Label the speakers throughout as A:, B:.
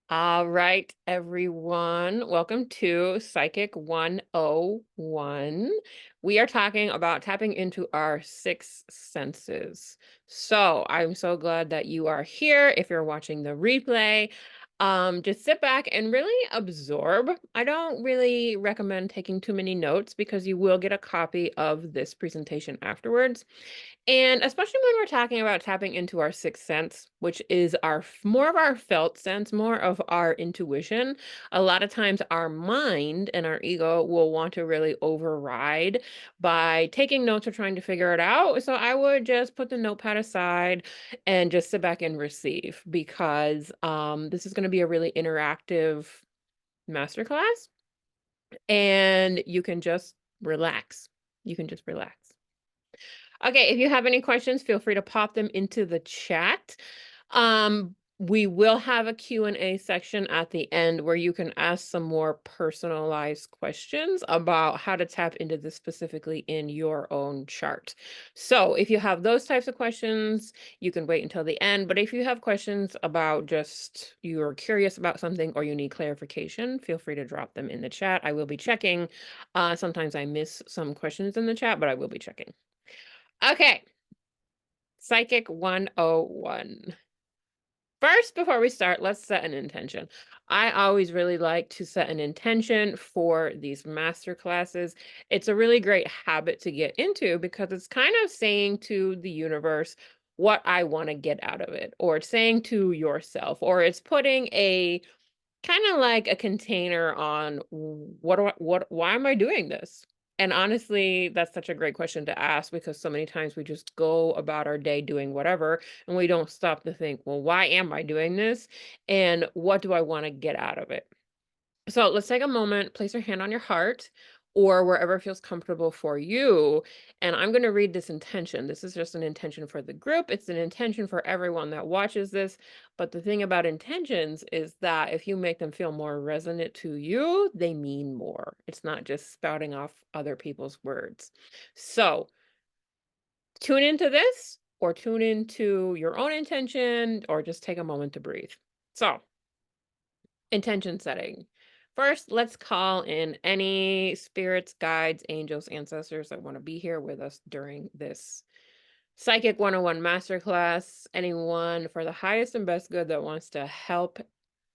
A: All right, everyone. Welcome to Psychic 101. We are talking about tapping into our six senses. So I'm so glad that you are here. If you're watching the replay, just sit back and really absorb. I don't really recommend taking too many notes because you will get a copy of this presentation afterwards. And especially when we're talking about tapping into our sixth sense, which is more of our felt sense, more of our intuition. A lot of times our mind and our ego will want to really override by taking notes or trying to figure it out. So I would just put the notepad aside and just sit back and receive because this is going to be a really interactive masterclass and you can just relax. You can just relax. Okay, if you have any questions, feel free to pop them into the chat. We will have a Q&A section at the end where you can ask some more personalized questions about how to tap into this specifically in your own chart. So if you have those types of questions, you can wait until the end. But if you have questions about just you're curious about something or you need clarification, feel free to drop them in the chat. I will be checking. Sometimes I miss some questions in the chat, but I will be checking. Okay, Psychic 101. First, before we start, let's set an intention. I always really like to set an intention for these master classes. It's a really great habit to get into because it's kind of saying to the universe what I want to get out of it, or it's saying to yourself, or it's putting a kind of like a container on why am I doing this? And honestly, that's such a great question to ask because so many times we just go about our day doing whatever and we don't stop to think, well, why am I doing this? And what do I want to get out of it? So let's take a moment, place your hand on your heart or wherever feels comfortable for you. And I'm going to read this intention. This is just an intention for the group. It's an intention for everyone that watches this. But the thing about intentions is that if you make them feel more resonant to you, they mean more. It's not just spouting off other people's words. So tune into this or tune into your own intention or just take a moment to breathe. So intention setting. First, let's call in any spirits, guides, angels, ancestors that want to be here with us during this Psychic 101 masterclass. Anyone for the highest and best good that wants to help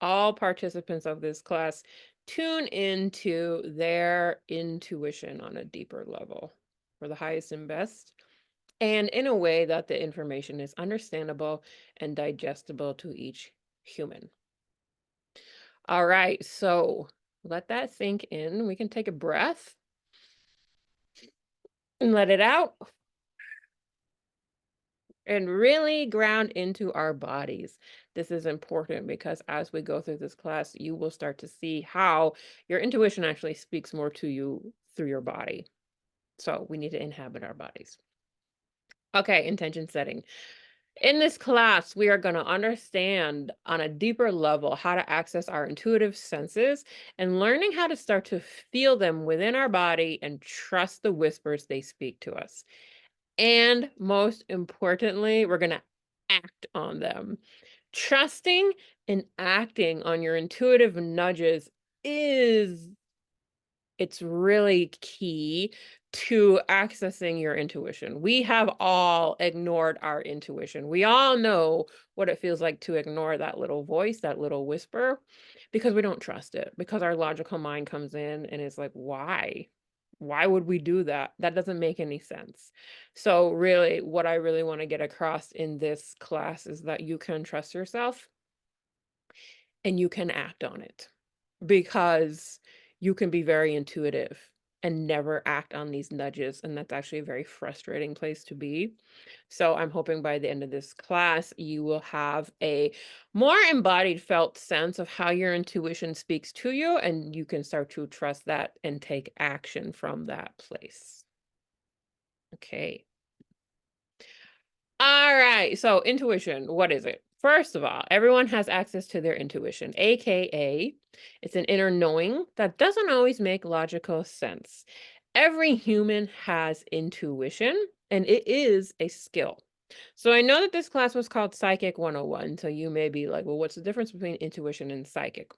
A: all participants of this class tune into their intuition on a deeper level for the highest and best, and in a way that the information is understandable and digestible to each human. All right, so let that sink in. We can take a breath and let it out and really ground into our bodies. This is important because as we go through this class, you will start to see how your intuition actually speaks more to you through your body. So we need to inhabit our bodies. Okay, intention setting. In this class, we are going to understand on a deeper level how to access our intuitive senses and learning how to start to feel them within our body and trust the whispers they speak to us. And most importantly, we're going to act on them. Trusting and acting on your intuitive nudges is it's really key to accessing your intuition. We have all ignored our intuition. We all know what it feels like to ignore that little voice, that little whisper, because we don't trust it, because our logical mind comes in and is like, why? Why would we do that? That doesn't make any sense. So, really, what I really want to get across in this class is that you can trust yourself and you can act on it because you can be very intuitive and never act on these nudges. And that's actually a very frustrating place to be. So I'm hoping by the end of this class, you will have a more embodied felt sense of how your intuition speaks to you, and you can start to trust that and take action from that place. Okay. All right. So intuition, what is it? First of all, everyone has access to their intuition, AKA, it's an inner knowing that doesn't always make logical sense. Every human has intuition, and it is a skill. So I know that this class was called Psychic 101. So you may be like, well, what's the difference between intuition and psychic?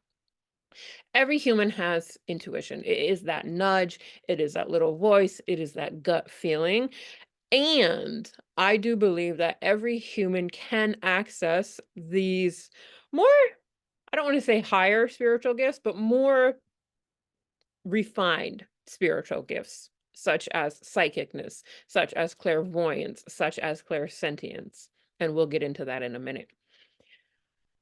A: Every human has intuition. It is that nudge, it is that little voice, it is that gut feeling. And I do believe that every human can access these more, I don't want to say higher spiritual gifts, but more refined spiritual gifts, such as psychicness, such as clairvoyance, such as clairsentience. And we'll get into that in a minute.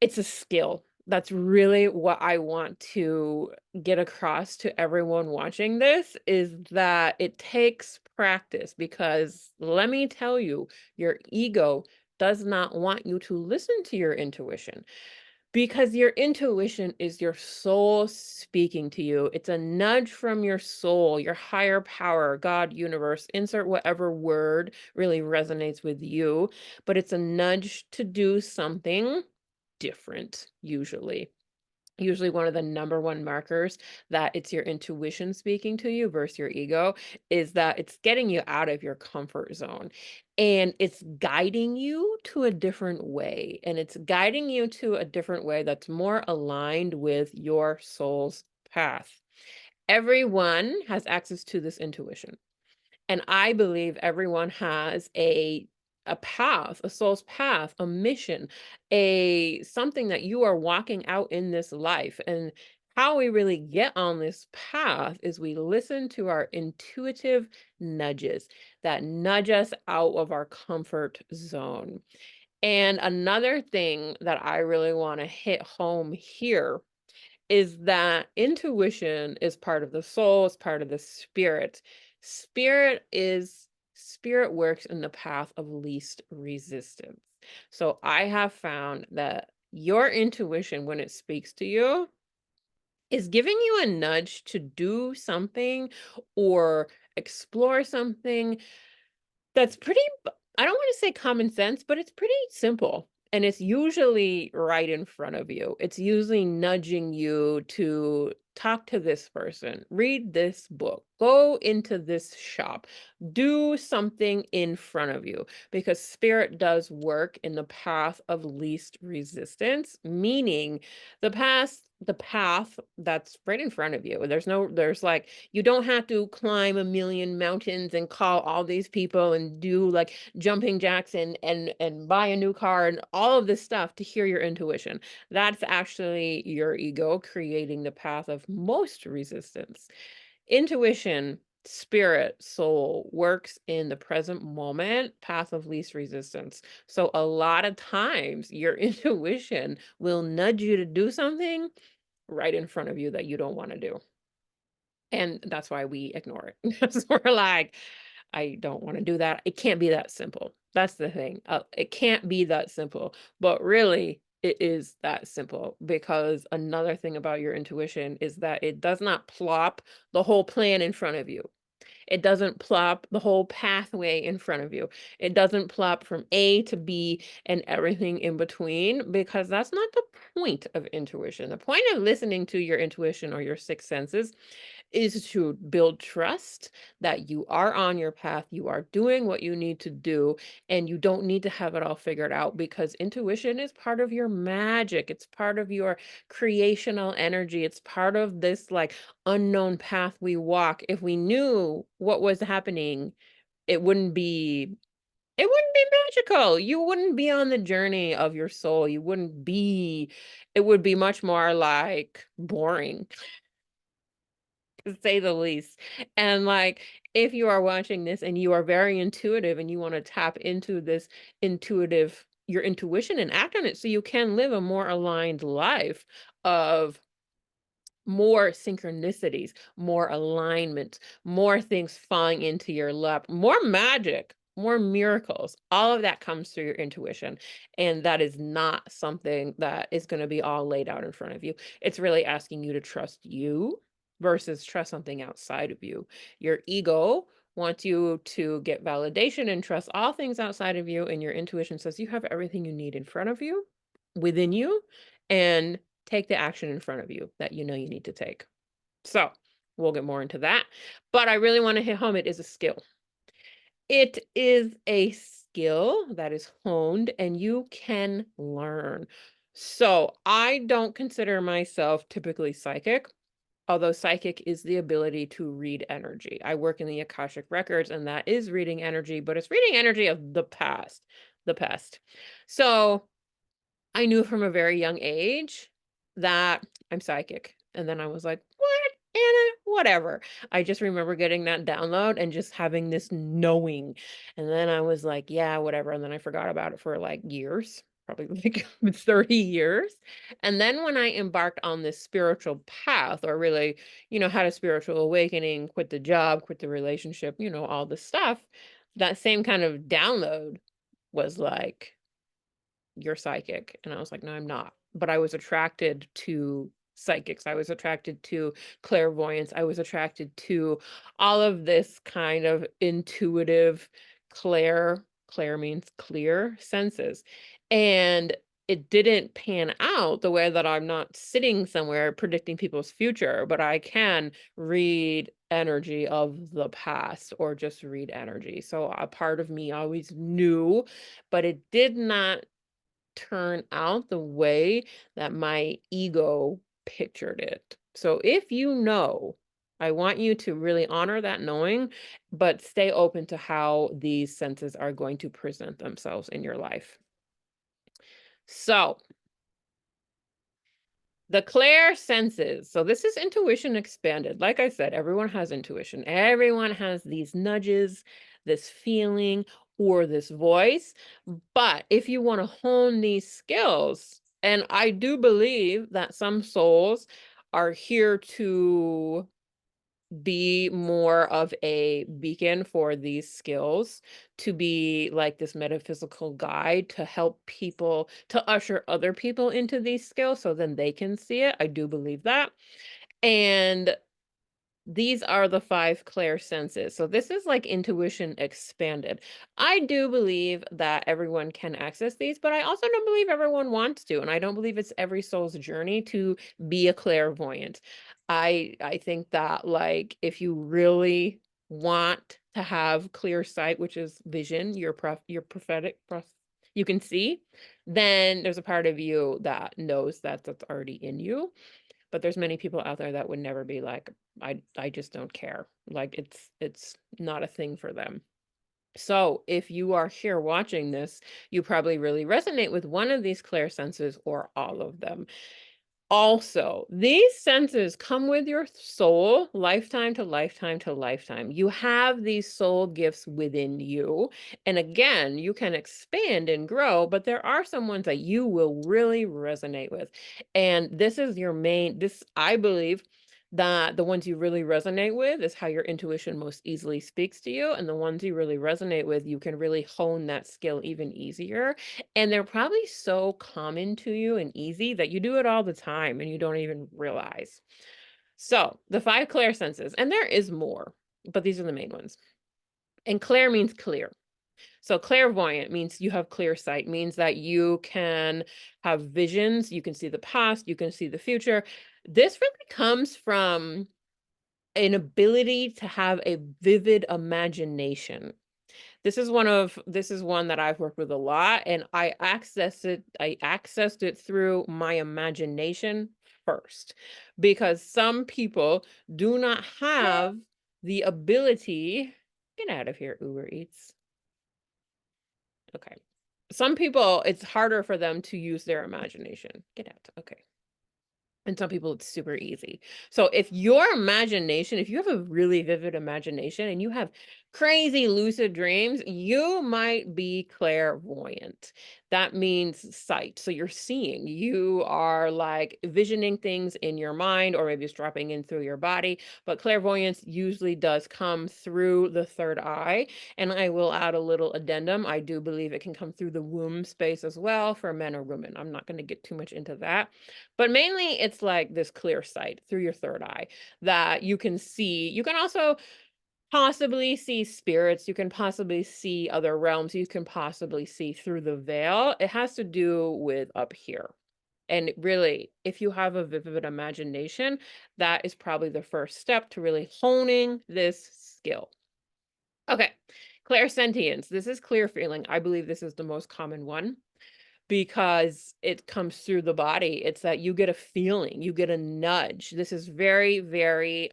A: It's a skill. That's really what I want to get across to everyone watching this, is that it takes practice, because let me tell you, your ego does not want you to listen to your intuition, because your intuition is your soul speaking to you. It's a nudge from your soul, your higher power, God, universe, insert whatever word really resonates with you, but it's a nudge to do something different, usually. Usually one of the number one markers that it's your intuition speaking to you versus your ego is that it's getting you out of your comfort zone, and it's guiding you to a different way. And it's guiding you to a different way that's more aligned with your soul's path. Everyone has access to this intuition. And I believe everyone has a path, a soul's path, a mission, a something that you are walking out in this life. And how we really get on this path is we listen to our intuitive nudges that nudge us out of our comfort zone. And another thing that I really want to hit home here is that intuition is part of the soul, it's part of the spirit. Spirit works in the path of least resistance. So I have found that your intuition, when it speaks to you, is giving you a nudge to do something or explore something that's pretty I don't wanna say common sense, but it's pretty simple, and it's usually right in front of you. It's usually nudging you to talk to this person, read this book, go into this shop, do something in front of you, because spirit does work in the path of least resistance, meaning the path that's right in front of you. There's like, you don't have to climb a million mountains and call all these people and do like jumping jacks and buy a new car and all of this stuff to hear your intuition. That's actually your ego creating the path of most resistance. Intuition, spirit, soul works in the present moment, path of least resistance. So a lot of times your intuition will nudge you to do something right in front of you that you don't want to do. And that's why we ignore it. Because we're like, I don't want to do that. It can't be that simple. That's the thing. It can't be that simple. But really, it is that simple, because another thing about your intuition is that it does not plop the whole plan in front of you. It doesn't plop the whole pathway in front of you. It doesn't plop from A to B and everything in between, because that's not the point of intuition. The point of listening to your intuition or your sixth senses is to build trust that you are on your path, you are doing what you need to do, and you don't need to have it all figured out, because intuition is part of your magic. It's part of your creational energy. It's part of this like unknown path we walk. If we knew what was happening, it wouldn't be it wouldn't be magical. You wouldn't be on the journey of your soul. You wouldn't be, it would be much more like boring, to say the least. And like, if you are watching this and you are very intuitive and you want to tap into this your intuition and act on it so you can live a more aligned life of more synchronicities, more alignment, more things falling into your lap, more magic, more miracles. All of that comes through your intuition. And that is not something that is going to be all laid out in front of you. It's really asking you to trust you versus trust something outside of you. Your ego wants you to get validation and trust all things outside of you. And your intuition says you have everything you need in front of you, within you, and take the action in front of you that you know you need to take. So we'll get more into that. But I really want to hit home, it is a skill. It is a skill that is honed and you can learn. So I don't consider myself typically psychic. Although psychic is the ability to read energy. I work in the Akashic records, and that is reading energy, but it's reading energy of the past, the past. So I knew from a very young age that I'm psychic. And then I was like, what? Anna, whatever. I just remember getting that download and just having this knowing. And then I was like, yeah, whatever. And then I forgot about it for like years, probably like 30 years. And then when I embarked on this spiritual path, or really, had a spiritual awakening, quit the job, quit the relationship, all this stuff, that same kind of download was like, you're psychic. And I was like, no, I'm not. But I was attracted to psychics. I was attracted to clairvoyance. I was attracted to all of this kind of intuitive clair means clear senses. And it didn't pan out the way that I'm not sitting somewhere predicting people's future, but I can read energy of the past or just read energy. So a part of me always knew, but it did not turn out the way that my ego pictured it. So if you know, I want you to really honor that knowing, but stay open to how these senses are going to present themselves in your life. So the clair senses. So this is intuition expanded. Like I said, everyone has intuition. Everyone has these nudges, this feeling, or this voice. But if you want to hone these skills, and I do believe that some souls are here to be more of a beacon for these skills, to be like this metaphysical guide to help people, to usher other people into these skills so then they can see it. I do believe that. And these are the 5 clair senses. So this is like intuition expanded. I do believe that everyone can access these, but I also don't believe everyone wants to. And I don't believe it's every soul's journey to be a clairvoyant. I think that like if you really want to have clear sight, which is vision, your prophetic you can see, then there's a part of you that knows that that's already in you. But there's many people out there that would never be like, I just don't care. Like it's not a thing for them. So if you are here watching this, you probably really resonate with one of these clair senses or all of them. Also, these senses come with your soul lifetime to lifetime to lifetime. You have these soul gifts within you. And again, you can expand and grow, but there are some ones that you will really resonate with. And this is your main, I believe that the ones you really resonate with is how your intuition most easily speaks to you. And the ones you really resonate with, you can really hone that skill even easier. And they're probably so common to you and easy that you do it all the time and you don't even realize. So the 5 clair senses, and there is more, but these are the main ones. And clair means clear. So clairvoyant means you have clear sight, means that you can have visions, you can see the past, you can see the future. This really comes from an ability to have a vivid imagination. This is one that I've worked with a lot, and I accessed it through my imagination first, because some people do not have the ability. Get out of here, Uber Eats. Okay. Some people, it's harder for them to use their imagination. Get out. Okay. And some people, it's super easy. So if your imagination, if you have a really vivid imagination and you have crazy lucid dreams, you might be clairvoyant. That means sight. So you're seeing, you are like visioning things in your mind, or maybe it's dropping in through your body. But clairvoyance usually does come through the third eye. And I will add a little addendum. I do believe it can come through the womb space as well for men or women. I'm not going to get too much into that. But mainly it's like this clear sight through your third eye that you can see. You can also possibly see spirits. You can possibly see other realms. You can possibly see through the veil. It has to do with up here. And really, if you have a vivid imagination, that is probably the first step to really honing this skill. Okay. Clairsentience. This is clear feeling. I believe this is the most common one because it comes through the body. It's that you get a feeling, you get a nudge. This is very, very,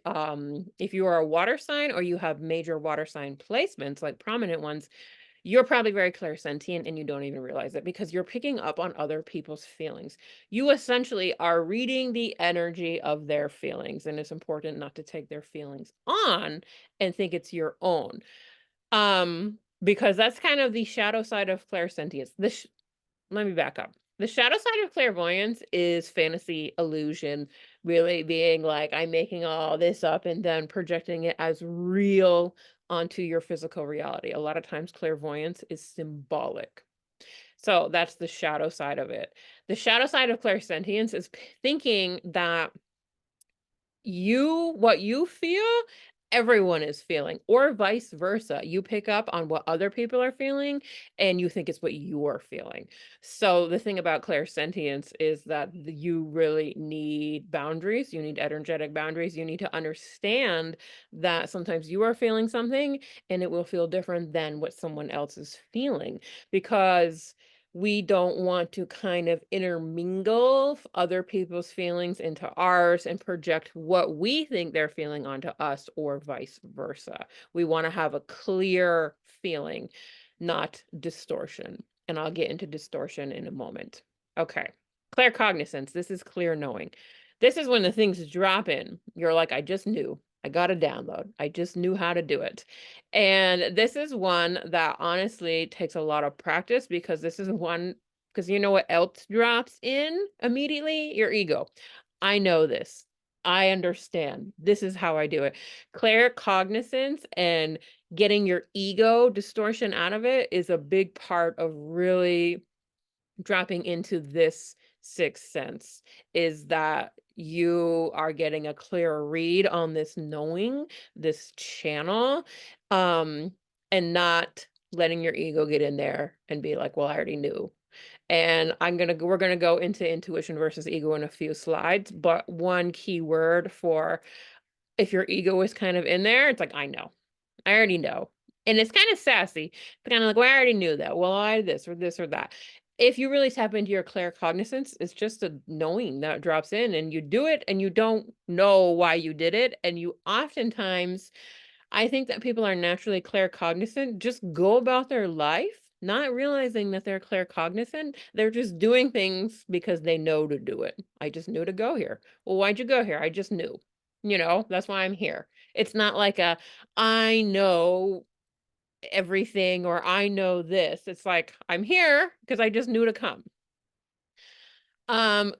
A: if you are a water sign or you have major water sign placements, like prominent ones, you're probably very clairsentient and you don't even realize it because you're picking up on other people's feelings. You essentially are reading the energy of their feelings, and it's important not to take their feelings on and think it's your own. Because that's kind of the shadow side of clairsentience. Let me back up. The shadow side of clairvoyance is fantasy illusion, really being like, I'm making all this up and then projecting it as real onto your physical reality. A lot of times, clairvoyance is symbolic. So that's the shadow side of it. The shadow side of clairsentience is thinking that what you feel, everyone is feeling, or vice versa. You pick up on what other people are feeling and you think it's what you're feeling. So the thing about clairsentience is that you really need boundaries. You need energetic boundaries. You need to understand that sometimes you are feeling something and it will feel different than what someone else is feeling, because we don't want to kind of intermingle other people's feelings into ours and project what we think they're feeling onto us or vice versa. We want to have a clear feeling, not distortion. And I'll get into distortion in a moment. Okay. Clear cognizance. This is clear knowing. This is when the things drop in. You're like, I just knew. I got a download. I just knew how to do it. And this is one that honestly takes a lot of practice, because this is one, because you know what else drops in immediately? Your ego. I know this. I understand. This is how I do it. Claircognizance and getting your ego distortion out of it is a big part of really dropping into this sixth sense, is that you are getting a clear read on this knowing, this channel, um, and not letting your ego get in there and be like, well, I already knew. And we're gonna go into intuition versus ego in a few slides, but one key word for if your ego is kind of in there, it's like, I know. I already know. And it's kind of sassy. It's kind of like, well, I already knew that. Well, I this or that. If you really tap into your claircognizance, it's just a knowing that drops in and you do it and you don't know why you did it. And you oftentimes, I think that people are naturally claircognizant, just go about their life not realizing that they're claircognizant. They're just doing things because they know to do it. I just knew to go here. Well, why'd you go here? I just knew. That's why I'm here. It's not like I know everything or I know this. It's like, I'm here because I just knew to come.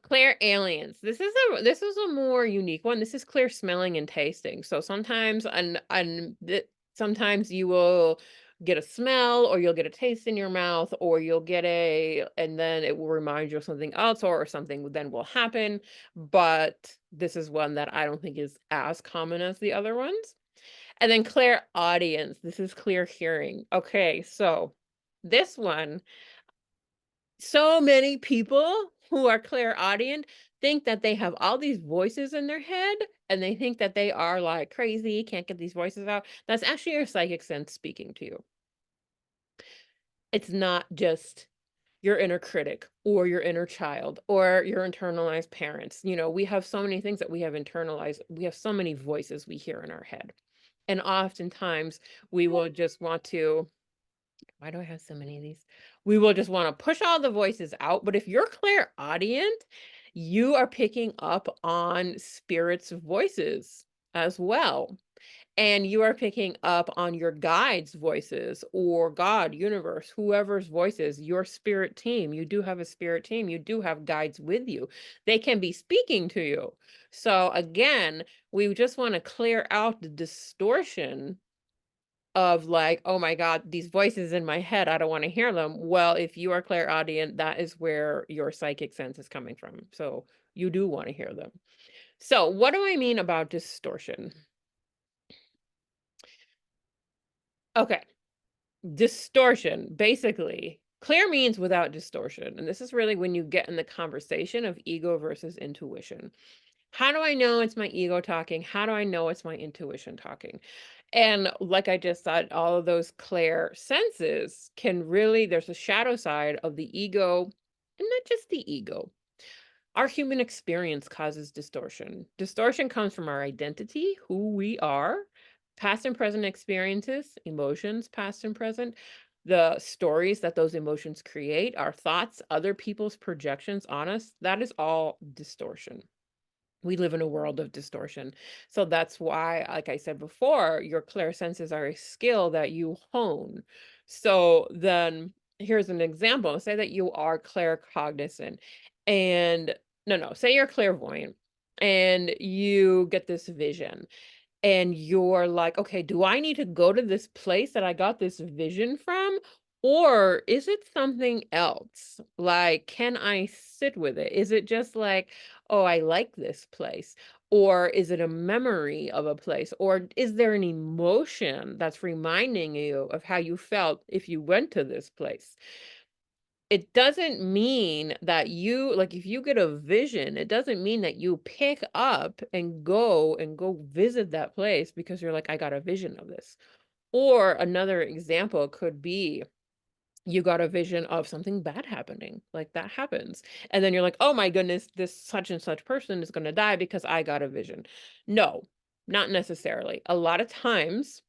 A: Clear aliens. This is a more unique one. This is clear smelling and tasting. So sometimes sometimes you will get a smell or you'll get a taste in your mouth or you'll get and then it will remind you of something else or something then will happen. But this is one that I don't think is as common as the other ones. And then clear audience. This is clear hearing. Okay, so this one, so many people who are clairaudient think that they have all these voices in their head and they think that they are like crazy, can't get these voices out. That's actually your psychic sense speaking to you. It's not just your inner critic or your inner child or your internalized parents. We have so many things that we have internalized. We have so many voices we hear in our head. And oftentimes we will just want to, why do I have so many of these? We will just want to push all the voices out. But if you're clairaudient, you are picking up on spirits' voices as well. And you are picking up on your guides' voices or God, universe, whoever's voices, your spirit team. You do have a spirit team. You do have guides with you. They can be speaking to you. So again, we just want to clear out the distortion of like, oh my God, these voices in my head, I don't want to hear them. Well, if you are clairaudient, that is where your psychic sense is coming from. So you do want to hear them. So what do I mean about distortion? Okay. Distortion, basically. Clear means without distortion. And this is really when you get in the conversation of ego versus intuition. How do I know it's my ego talking? How do I know it's my intuition talking? And like I just said, all of those clear senses can really, there's a shadow side of the ego, and not just the ego. Our human experience causes distortion. Distortion comes from our identity, who we are, past and present experiences, emotions, past and present, the stories that those emotions create, our thoughts, other people's projections on us. That is all distortion. We live in a world of distortion. So that's why, like I said before, your clear senses are a skill that you hone. So then here's an example. Say that you are claircognizant and no, say you're clairvoyant and you get this vision and you're like, okay, do I need to go to this place that I got this vision from? Or is it something else? Like, can I sit with it? Is it just like, oh, I like this place? Or is it a memory of a place? Or is there an emotion that's reminding you of how you felt if you went to this place? It doesn't mean that you like, if you get a vision, it doesn't mean that you pick up and go visit that place because you're like, "I got a vision of this." Or another example could be you got a vision of something bad happening, like that happens. And then you're like, "Oh my goodness, this such and such person is gonna die because I got a vision." No, not necessarily. A lot of times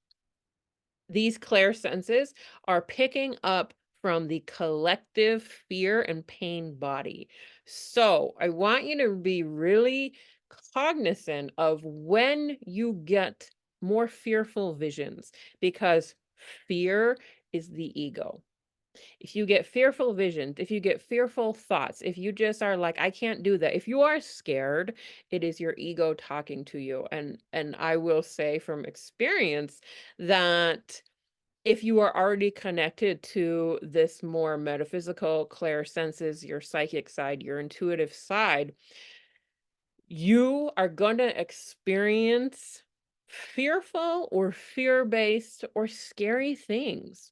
A: these clair senses are picking up from the collective fear and pain body. So I want you to be really cognizant of when you get more fearful visions, because fear is the ego. If you get fearful visions, if you get fearful thoughts, if you just are like, I can't do that. If you are scared, it is your ego talking to you. And I will say from experience that if you are already connected to this more metaphysical clair senses, your psychic side, your intuitive side, you are going to experience fearful or fear-based or scary things.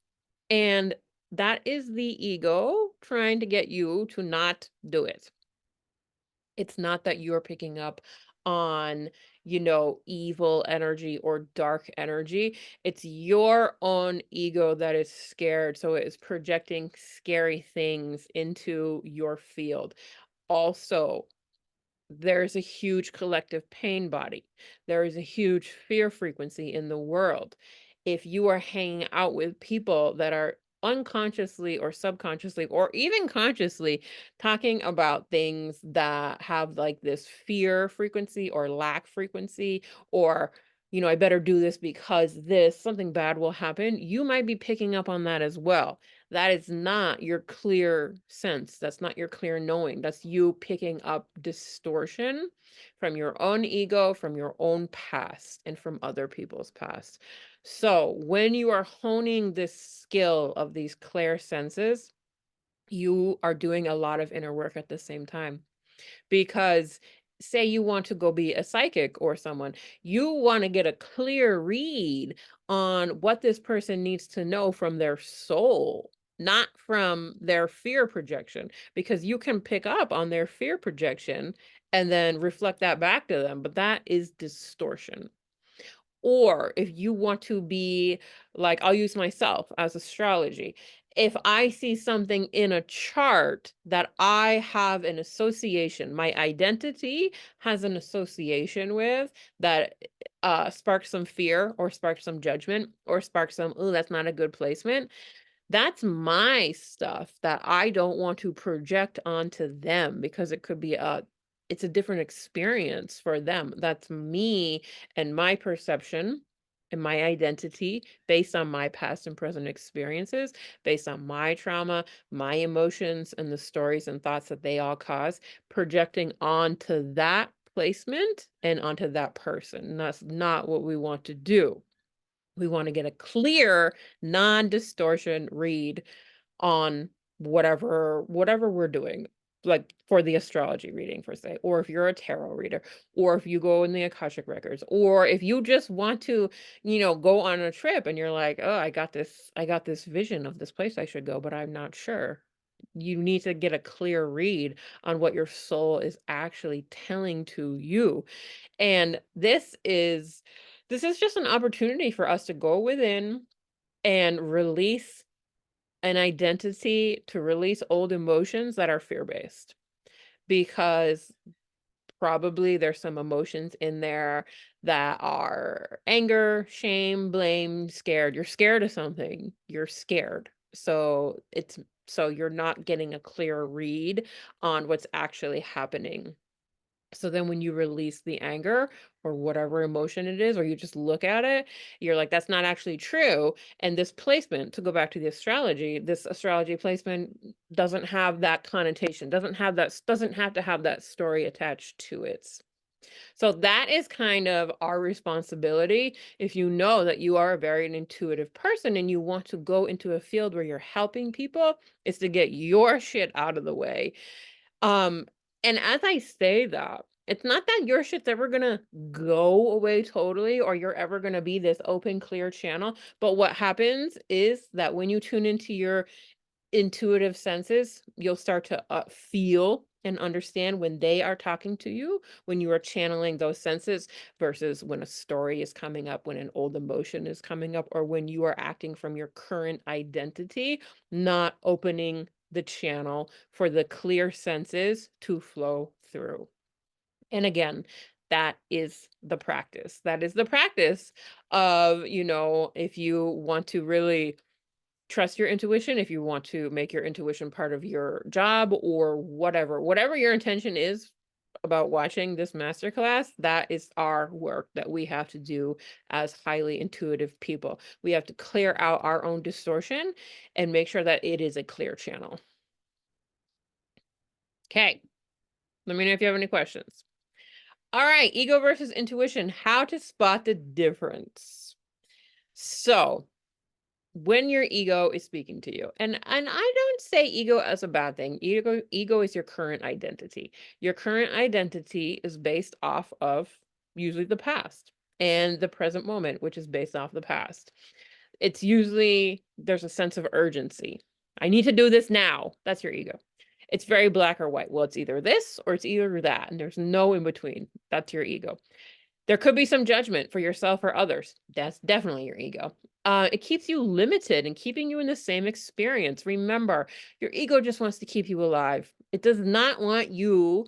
A: And that is the ego trying to get you to not do it. It's not that you're picking up on, evil energy or dark energy. It's your own ego that is scared. So it is projecting scary things into your field. Also, there's a huge collective pain body. There is a huge fear frequency in the world. If you are hanging out with people that are unconsciously or subconsciously or even consciously talking about things that have like this fear frequency or lack frequency, or I better do this because this something bad will happen, you might be picking up on that as well. That is not your clear sense. That's not your clear knowing. That's you picking up distortion from your own ego, from your own past, and from other people's past. So, when you are honing this skill of these clear senses, you are doing a lot of inner work at the same time. Because say you want to go be a psychic or someone, you want to get a clear read on what this person needs to know from their soul, not from their fear projection, because you can pick up on their fear projection and then reflect that back to them, but that is distortion. Or if you want to be like, I'll use myself as astrology. If I see something in a chart that I have an association, my identity has an association with that sparks some fear or sparks some judgment or sparks some, oh, that's not a good placement. That's my stuff that I don't want to project onto them because it could be it's a different experience for them. That's me and my perception and my identity based on my past and present experiences, based on my trauma, my emotions, and the stories and thoughts that they all cause, projecting onto that placement and onto that person. And that's not what we want to do. We want to get a clear, non-distortion read on whatever we're doing, like for the astrology reading for say, or if you're a tarot reader, or if you go in the Akashic records, or if you just want to, go on a trip and you're like, oh, I got this vision of this place I should go, but I'm not sure. You need to get a clear read on what your soul is actually telling to you. And this is just an opportunity for us to go within and release an identity, to release old emotions that are fear-based, because probably there's some emotions in there that are anger, shame, blame, scared. You're scared of something. You're scared. So you're not getting a clear read on what's actually happening. So then when you release the anger or whatever emotion it is, or you just look at it, you're like, that's not actually true. And this placement, to go back to the astrology, this astrology placement doesn't have that connotation, doesn't have to have that story attached to it. So that is kind of our responsibility. If you know that you are a very intuitive person and you want to go into a field where you're helping people, is to get your shit out of the way. Um, and as I say that, it's not that your shit's ever gonna go away totally, or you're ever gonna be this open, clear channel. But what happens is that when you tune into your intuitive senses, you'll start to feel and understand when they are talking to you, when you are channeling those senses, versus when a story is coming up, when an old emotion is coming up, or when you are acting from your current identity, not opening the channel for the clear senses to flow through. And again, that is the practice. That is the practice of, if you want to really trust your intuition, if you want to make your intuition part of your job, or whatever your intention is about watching this masterclass, that is our work that we have to do as highly intuitive people. We have to clear out our own distortion and make sure that it is a clear channel. Okay, let me know if you have any questions. All right, ego versus intuition, how to spot the difference. So when your ego is speaking to you, and I don't say ego as a bad thing. Ego is your current identity. Your current identity is based off of usually the past, and the present moment, which is based off the past. It's usually, there's a sense of urgency. I need to do this now. That's your ego. It's very black or white. Well, it's either this or it's either that, and there's no in between. That's your ego. There could be some judgment for yourself or others. That's definitely your ego. It keeps you limited and keeping you in the same experience. Remember, your ego just wants to keep you alive. It does not want you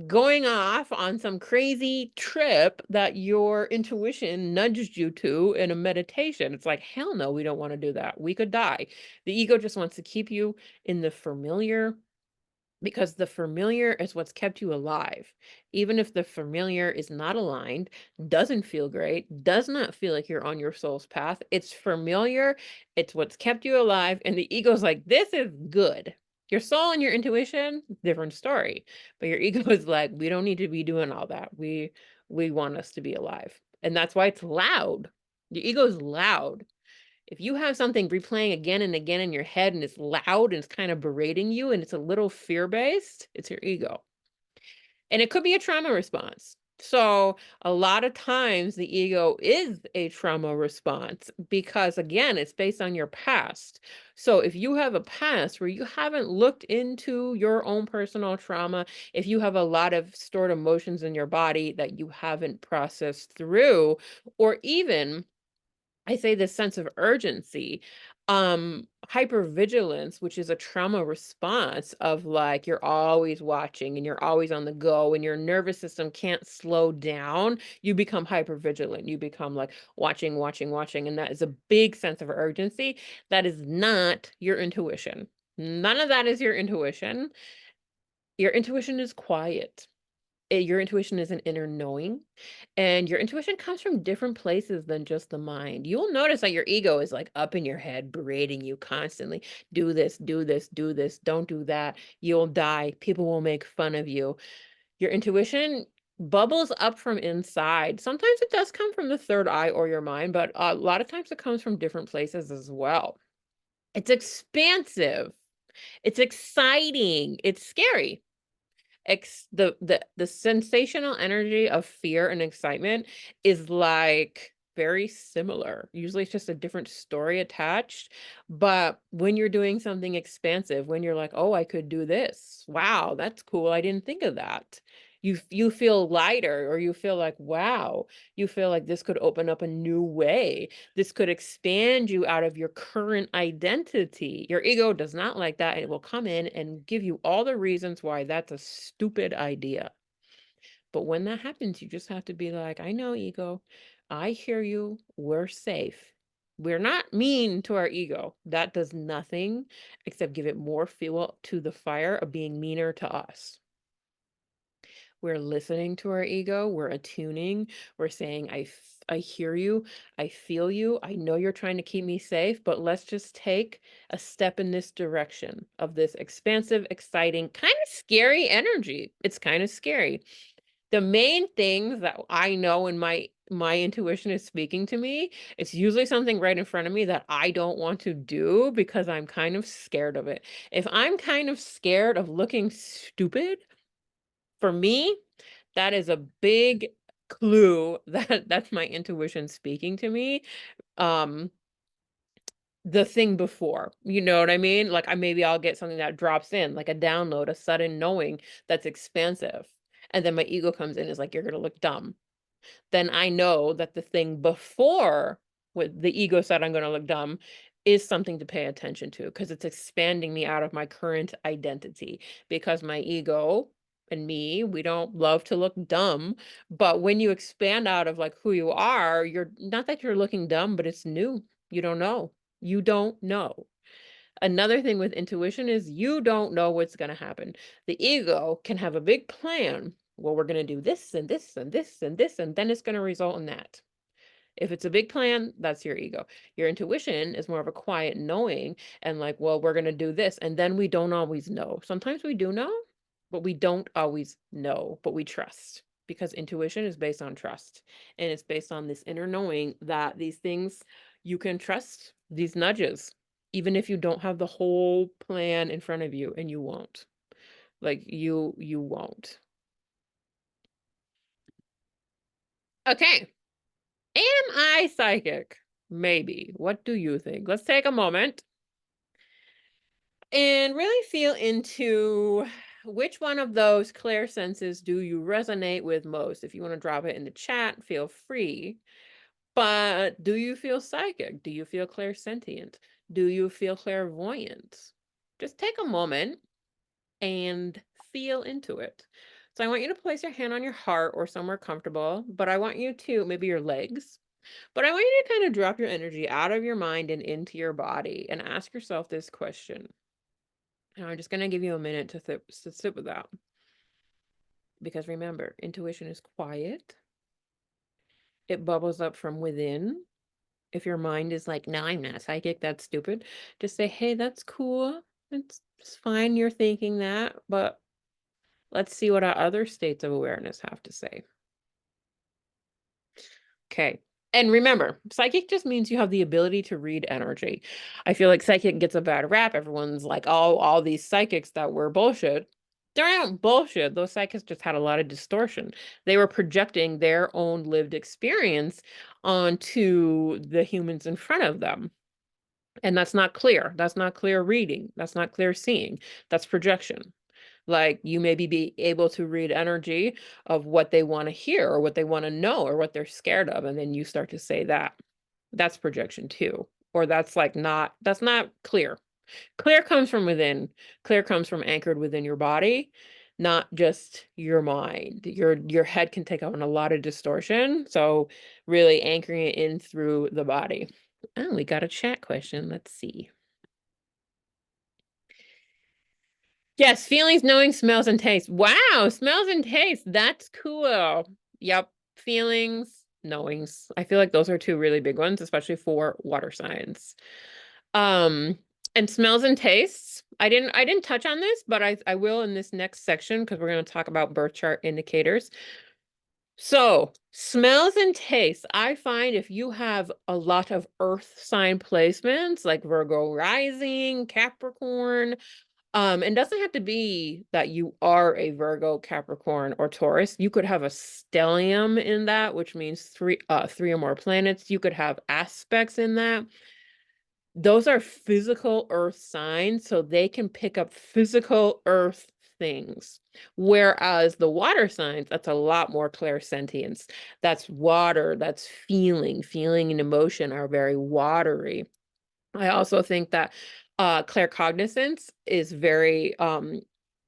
A: going off on some crazy trip that your intuition nudged you to in a meditation. It's like, hell no, we don't want to do that. We could die. The ego just wants to keep you in the familiar, because the familiar is what's kept you alive. Even if the familiar is not aligned, doesn't feel great, does not feel like you're on your soul's path, it's familiar, it's what's kept you alive, and the ego's like, this is good. Your soul and your intuition, different story. But your ego is like, we don't need to be doing all that. We want us to be alive. And that's why it's loud. Your ego is loud. If you have something replaying again and again in your head and it's loud and it's kind of berating you and it's a little fear-based, it's your ego. And it could be a trauma response. So a lot of times the ego is a trauma response because, again, it's based on your past. So if you have a past where you haven't looked into your own personal trauma, if you have a lot of stored emotions in your body that you haven't processed through, or even, I say, this sense of urgency, hypervigilance, which is a trauma response of like, you're always watching and you're always on the go and your nervous system can't slow down. You become hypervigilant. You become like watching, watching, watching. And that is a big sense of urgency. That is not your intuition. None of that is your intuition. Your intuition is quiet. Your intuition is an inner knowing, and your intuition comes from different places than just the mind. You'll notice that your ego is like up in your head, berating you constantly. Do this, do this, do this, don't do that. You'll die. People will make fun of you. Your intuition bubbles up from inside. Sometimes it does come from the third eye or your mind, but a lot of times it comes from different places as well. It's expansive. It's exciting. It's scary. The sensational energy of fear and excitement is like very similar. Usually it's just a different story attached. But when you're doing something expansive, when you're like, oh, I could do this. Wow, that's cool. I didn't think of that. You feel lighter, or you feel like, wow, you feel like this could open up a new way. This could expand you out of your current identity. Your ego does not like that. It will come in and give you all the reasons why that's a stupid idea. But when that happens, you just have to be like, I know, ego. I hear you. We're safe. We're not mean to our ego. That does nothing except give it more fuel to the fire of being meaner to us. We're listening to our ego. We're attuning. We're saying, I hear you. I feel you. I know you're trying to keep me safe, but let's just take a step in this direction of this expansive, exciting, kind of scary energy. It's kind of scary. The main things that I know when my intuition is speaking to me, it's usually something right in front of me that I don't want to do because I'm kind of scared of it. If I'm kind of scared of looking stupid, for me, that is a big clue that that's my intuition speaking to me. Um, the thing before, you know what I mean? Like maybe I'll get something that drops in, like a download, a sudden knowing that's expansive. And then my ego comes in, is like, you're gonna look dumb. Then I know that the thing before, with the ego said I'm gonna look dumb, is something to pay attention to, because it's expanding me out of my current identity. Because my ego and me, we don't love to look dumb. But when you expand out of like who you are, you're not that you're looking dumb, but it's new. You don't know. You don't know. Another thing with intuition is you don't know what's going to happen. The ego can have a big plan. Well, we're going to do this and this and this and this, and then it's going to result in that. If it's a big plan, that's your ego. Your intuition is more of a quiet knowing, and like, well, we're going to do this. And then we don't always know. Sometimes we do know, but we don't always know, but we trust, because intuition is based on trust. And it's based on this inner knowing that these things you can trust, these nudges, even if you don't have the whole plan in front of you, and you won't. Like you won't. Okay. Am I psychic? Maybe. What do you think? Let's take a moment and really feel into which one of those clear senses do you resonate with most. If you want to drop it in the chat, feel free. But do you feel psychic? Do you feel clairsentient? Do you feel clairvoyant? Just take a moment and feel into it. So I want you to place your hand on your heart or somewhere comfortable, but I want you to, maybe your legs, but I want you to kind of drop your energy out of your mind and into your body and ask yourself this question. And I'm just going to give you a minute to sit with that. Because remember, intuition is quiet. It bubbles up from within. If your mind is like, no, I'm not psychic, that's stupid, just say, hey, that's cool. It's fine you're thinking that, but let's see what our other states of awareness have to say. Okay. And remember, psychic just means you have the ability to read energy. I feel like psychic gets a bad rap. Everyone's like, oh, all these psychics that were bullshit. They're not bullshit. Those psychics just had a lot of distortion. They were projecting their own lived experience onto the humans in front of them. And that's not clear. That's not clear reading. That's not clear seeing. That's projection. Like you maybe be able to read energy of what they want to hear or what they want to know or what they're scared of. And then you start to say that. That's projection too. Or that's like that's not clear. Clear comes from within. Clear comes from anchored within your body, not just your mind. Your head can take on a lot of distortion. So really anchoring it in through the body. Oh, we got a chat question. Let's see. Yes, feelings, knowing, smells, and tastes. Wow, smells and tastes. That's cool. Yep. Feelings, knowings. I feel like those are two really big ones, especially for water signs. And smells and tastes. I didn't touch on this, but I will in this next section because we're going to talk about birth chart indicators. So, smells and tastes. I find if you have a lot of earth sign placements like Virgo rising, Capricorn, It doesn't have to be that you are a Virgo, Capricorn, or Taurus. You could have a stellium in that, which means three or more planets. You could have aspects in that. Those are physical earth signs, so they can pick up physical earth things. Whereas the water signs, that's a lot more clairsentience. That's water, that's feeling. Feeling and emotion are very watery. I also think that claircognizance is very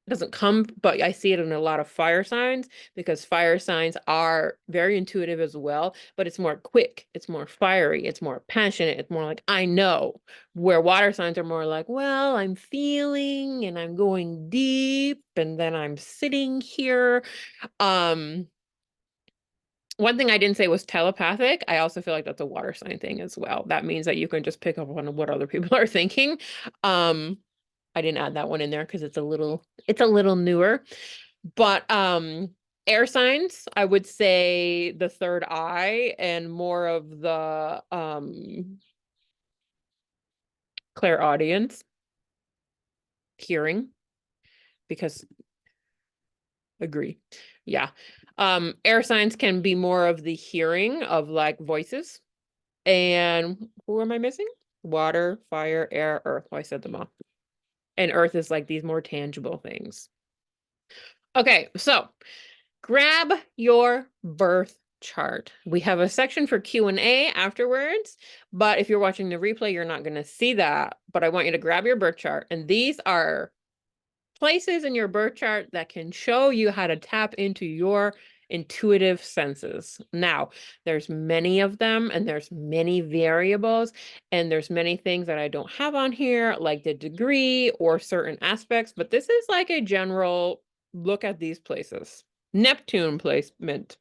A: doesn't come, but I see it in a lot of fire signs because fire signs are very intuitive as well, but it's more quick, it's more fiery, it's more passionate, it's more like I know. Where water signs are more like, well, I'm feeling and I'm going deep and then I'm sitting here. Um One thing I didn't say was telepathic. I also feel like that's a water sign thing as well. That means that you can just pick up on what other people are thinking. Um, I didn't add that one in there because it's a little newer. But air signs, I would say the third eye and more of the clairaudience, hearing, because agree. Yeah. Air signs can be more of the hearing of like voices. And who am I missing? Water, fire, air, earth. Oh, I said them all. And earth is like these more tangible things. Okay, so grab your birth chart. We have a section for Q&A afterwards, but if you're watching the replay, you're not going to see that. But I want you to grab your birth chart. And these are places in your birth chart that can show you how to tap into your intuitive senses. Now, there's many of them and there's many variables and there's many things that I don't have on here, like the degree or certain aspects, but this is like a general look at these places. Neptune placement.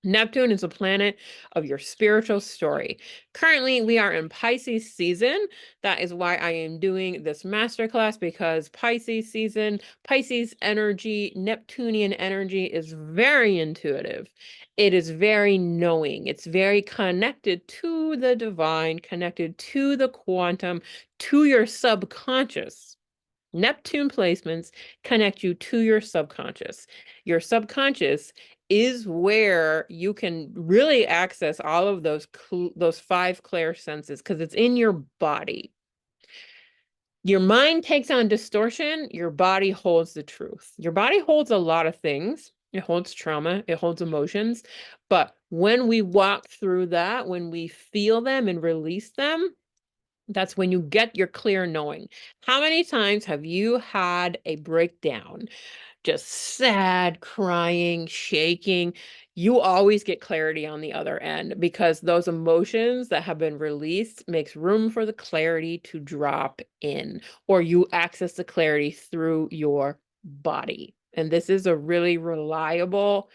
A: Neptune is a planet of your spiritual story. Currently, we are in Pisces season. That is why I am doing this masterclass, because Pisces season, Pisces energy, Neptunian energy is very intuitive. It is very knowing. It's very connected to the divine, connected to the quantum, to your subconscious. Neptune placements connect you to your subconscious. Your subconscious is where you can really access all of those five clair senses because it's in your body. Your mind takes on distortion, your body holds the truth. Your body holds a lot of things. It holds trauma, it holds emotions, but when we walk through that, when we feel them and release them, that's when you get your clear knowing. How many times have you had a breakdown? Just sad, crying, shaking. You always get clarity on the other end because those emotions that have been released makes room for the clarity to drop in, or you access the clarity through your body. And this is a really reliable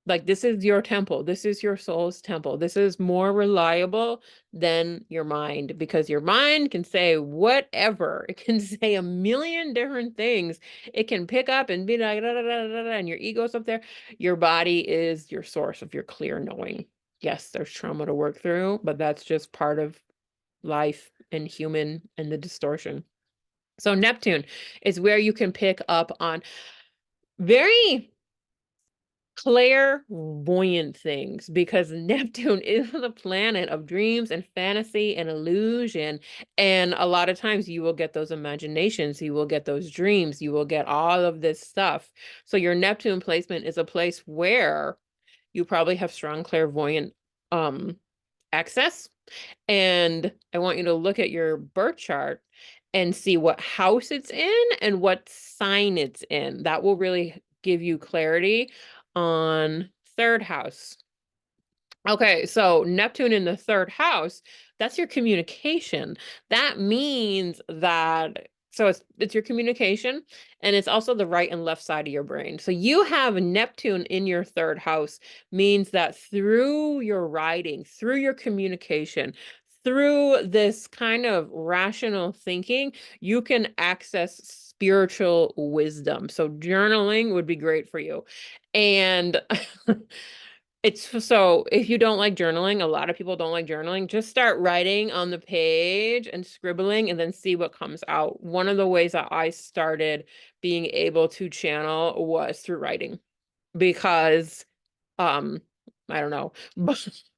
A: like this is your temple. This is your soul's temple. This is more reliable than your mind because your mind can say whatever. It can say a million different things. It can pick up and be like, da, da, da, da, da, and your ego's up there. Your body is your source of your clear knowing. Yes, there's trauma to work through, but that's just part of life and human and the distortion. So Neptune is where you can pick up on very clairvoyant things because Neptune is the planet of dreams and fantasy and illusion. And a lot of times you will get those imaginations, you will get those dreams, you will get all of this stuff. So your Neptune placement is a place where you probably have strong clairvoyant access. And I want you to look at your birth chart and see what house it's in and what sign it's in. That will really give you clarity on third house. Okay, so Neptune in the third house, that's your communication. That means that so it's your communication and it's also the right and left side of your brain. So you have Neptune in your third house means that through your writing, through your communication, through this kind of rational thinking, you can access spiritual wisdom. So journaling would be great for you. And It's so if you don't like journaling, a lot of people don't like journaling, just start writing on the page and scribbling and then see what comes out. One of the ways that I started being able to channel was through writing because um I don't know,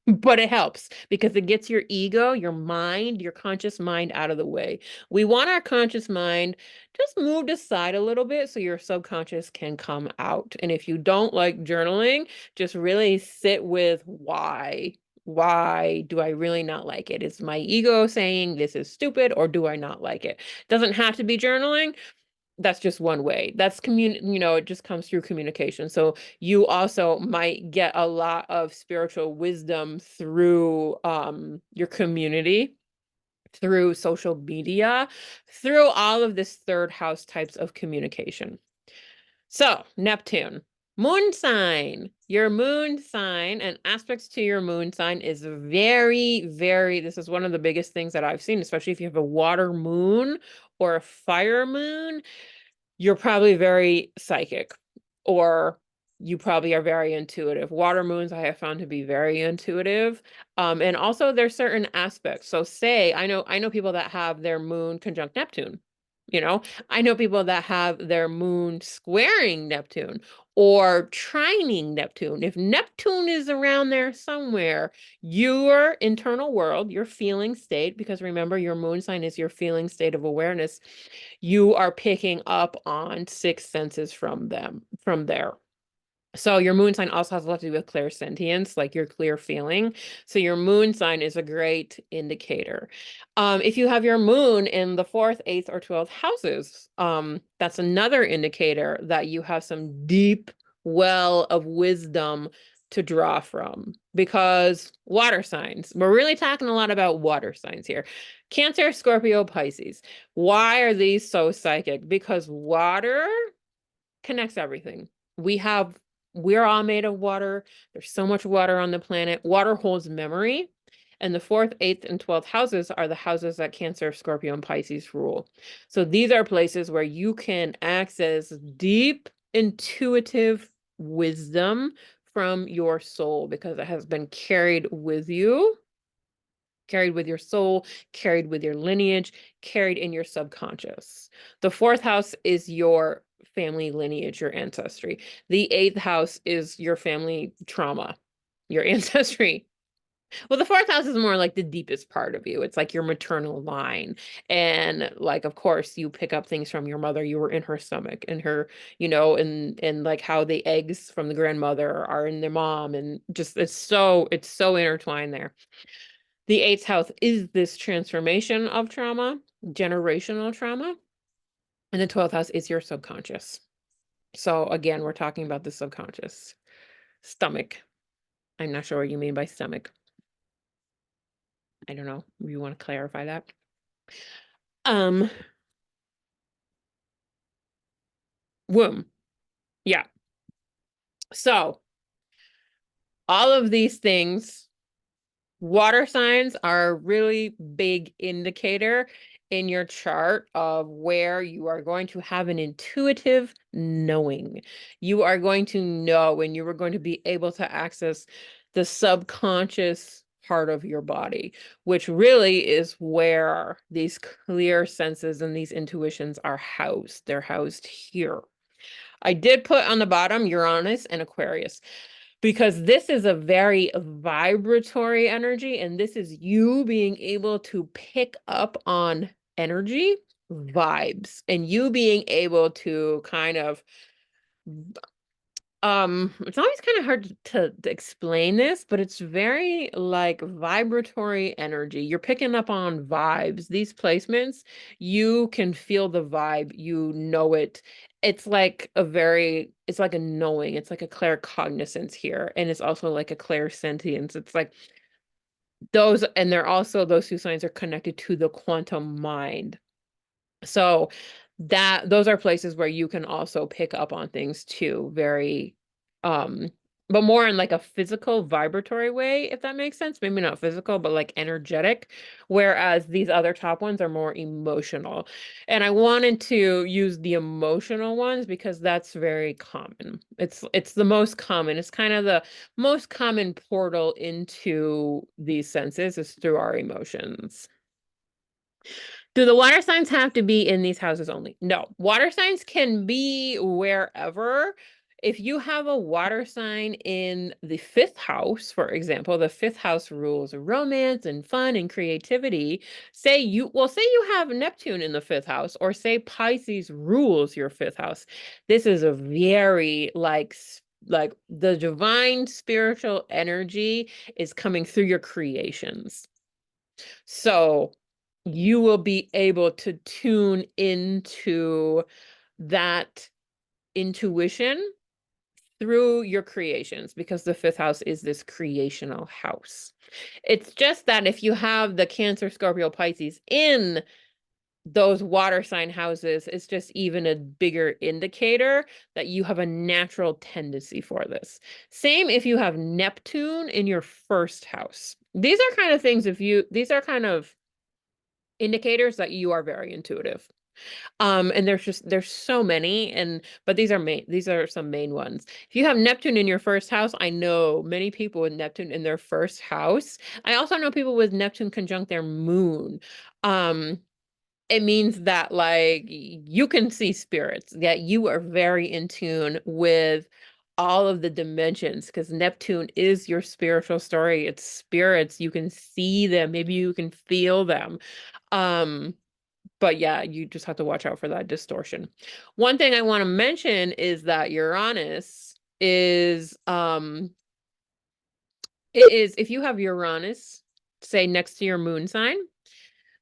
A: but it helps because it gets your ego, your mind, your conscious mind out of the way. We want our conscious mind just moved aside a little bit so your subconscious can come out. And if you don't like journaling, just really sit with why. Why do I really not like it? Is my ego saying this is stupid or do I not like it? Doesn't have to be journaling. That's just one way. That's it just comes through communication. So you also might get a lot of spiritual wisdom through your community, through social media, through all of this third house types of communication. So, Neptune, moon sign. Your moon sign and aspects to your moon sign is very, very, this is one of the biggest things that I've seen, especially if you have a water moon or a fire moon. You're probably very psychic, or you probably are very intuitive. Water moons I have found to be very intuitive. And also there's certain aspects. So say I know people that have their moon conjunct Neptune. I know people that have their moon squaring Neptune or trining Neptune. If Neptune is around there somewhere, your internal world, your feeling state, because remember your moon sign is your feeling state of awareness, you are picking up on six senses from there. So your moon sign also has a lot to do with clairsentience, like your clear feeling. So your moon sign is a great indicator. If you have your moon in the fourth, eighth, or 12th houses, that's another indicator that you have some deep well of wisdom to draw from, because water signs, we're really talking a lot about water signs here. Cancer, Scorpio, Pisces. Why are these so psychic? Because water connects everything. We're all made of water. There's so much water on the planet. Water holds memory. And the fourth, eighth, and 12th houses are the houses that Cancer, Scorpio, and Pisces rule. So these are places where you can access deep, intuitive wisdom from your soul because it has been carried with you, carried with your soul, carried with your lineage, carried in your subconscious. The fourth house is your family lineage, your ancestry. The eighth house is your family trauma, your ancestry. Well, the fourth house is more like the deepest part of you. It's like your maternal line. And like, of course, you pick up things from your mother. You were in her stomach and her, and like how the eggs from the grandmother are in their mom. And just it's so intertwined there. The eighth house is this transformation of trauma, generational trauma. And the 12th house is your subconscious. So again, we're talking about the subconscious. Stomach. I'm not sure what you mean by stomach. I don't know. You want to clarify that? Um, Womb. Yeah. So all of these things, water signs are a really big indicator in your chart of where you are going to have an intuitive knowing. You are going to know and you are going to be able to access the subconscious part of your body, which really is where these clear senses and these intuitions are housed. They're housed here. I did put on the bottom Uranus and Aquarius because this is a very vibratory energy, and this is you being able to pick up on energy, vibes, and you being able to kind of it's always kind of hard to explain this, but it's very like vibratory energy. You're picking up on vibes. These placements, you can feel the vibe, you know it. It's like a knowing, it's like a claircognizance here. And it's also like a clairsentience. It's like those, and they're also, those two signs are connected to the quantum mind. So those are places where you can also pick up on things too, very but more in like a physical vibratory way, if that makes sense. Maybe not physical, but like energetic. Whereas these other top ones are more emotional. And I wanted to use the emotional ones because that's very common. It's the most common. It's kind of the most common portal into these senses is through our emotions. Do the water signs have to be in these houses only? No, water signs can be wherever. If you have a water sign in the fifth house, for example, the fifth house rules romance and fun and creativity. Say you have Neptune in the fifth house, or say Pisces rules your fifth house. This is a very like the divine spiritual energy is coming through your creations. So you will be able to tune into that intuition through your creations because the fifth house is this creational house. It's just that if you have the Cancer, Scorpio, Pisces in those water sign houses, it's just even a bigger indicator that you have a natural tendency for this. Same if you have Neptune in your first house. These are kind of things these are kind of indicators that you are very intuitive. And there's so many, but these are some main ones. If you have Neptune in your first house, I know many people with Neptune in their first house. I also know people with Neptune conjunct their moon. It means that like you can see spirits, that you are very in tune with all of the dimensions because Neptune is your spiritual story. It's spirits. You can see them, maybe you can feel them. Um, but yeah, you just have to watch out for that distortion. One thing I want to mention is that Uranus is if you have Uranus, say next to your moon sign,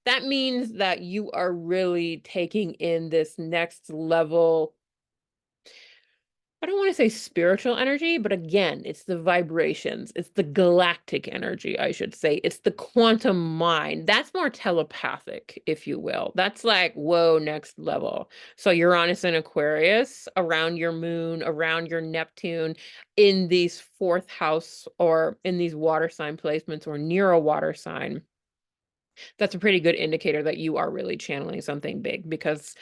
A: that means that you are really taking in this next level. I don't want to say spiritual energy, but again, it's the vibrations. It's the galactic energy, I should say. It's the quantum mind. That's more telepathic, if you will. That's like, whoa, next level. So Uranus and Aquarius around your moon, around your Neptune, in these fourth house or in these water sign placements or near a water sign, that's a pretty good indicator that you are really channeling something big because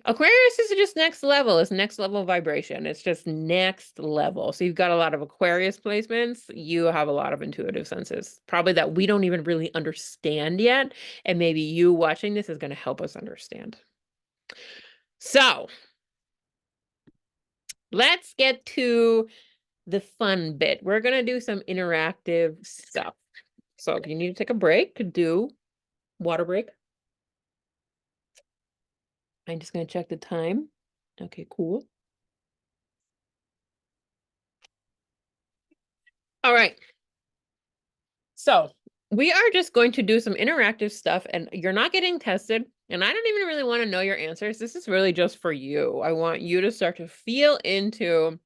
A: Aquarius is just next level. It's next level vibration. It's just next level. So you've got a lot of Aquarius placements. You have a lot of intuitive senses, probably that we don't even really understand yet. And maybe you watching this is going to help us understand. So let's get to the fun bit. We're going to do some interactive stuff. So if you need to take a break, do water break. I'm just going to check the time. Okay, cool. All right. So we are just going to do some interactive stuff, and you're not getting tested. And I don't even really want to know your answers. This is really just for you. I want you to start to feel into